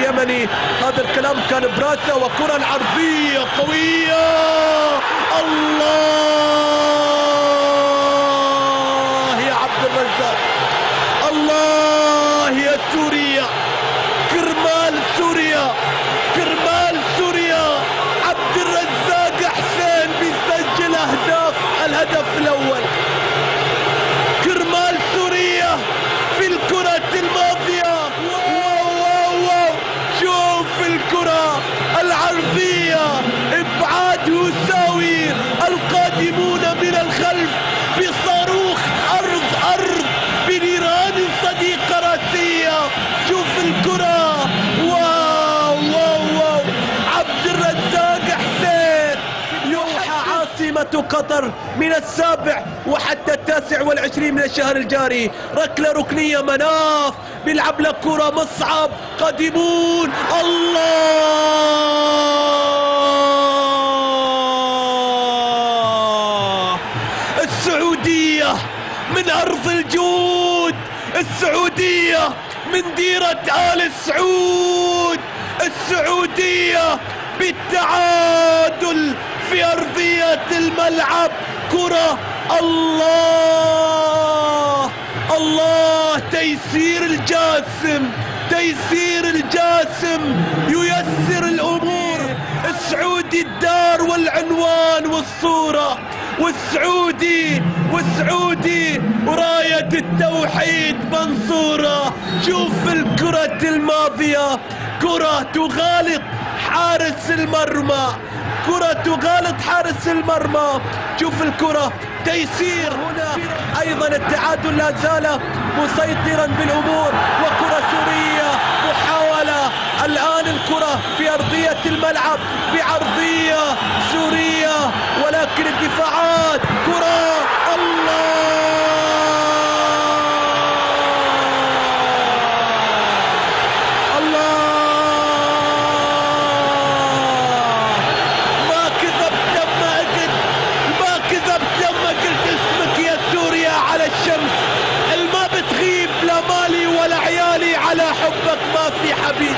اليمني. هذا الكلام كان براسه، وكرة العرضية قوية. الله يا عبد الرزاق، الله يا سوريا، كرمال سوريا، كرمال سوريا. عبد الرزاق حسين بيسجل أهداف، الهدف الأول كرمال سوريا في الكرة الماضية. واو واو واو، شوف الكرة العرضية، ابعاد يساوي القادمون من الخلف بصاروخ أرض أرض بنيران صديقة راسية. شوف الكرة، واو واو واو، عبد الرزاق حسين. يوحى عاصمة قطر من 7 وحتى 29 من الشهر الجاري. ركلة ركنية، مناف بيلعب لك كرة، مصعب قادمون. الله، السعودية من أرض الجود، السعودية من ديرة آل سعود، السعودية بالتعادل في أرضية الملعب. كرة، الله الله، تيسير الجاسم، تيسير الجاسم ييسر الأمور. السعودي الدار والعنوان والصورة، والسعودي وراية التوحيد منصورة. شوف الكرة الماضية، كرة تغالط حارس المرمى، كرة تغالط حارس المرمى. شوف الكرة، تيسير. هنا أيضا التعادل لا زال مسيطرا بالأمور، وكرة سورية، محاولة الآن الكرة في أرضية الملعب بعرضية سورية، ولكن الدفاعات. كرة، الله، على حبك ما في حبيب.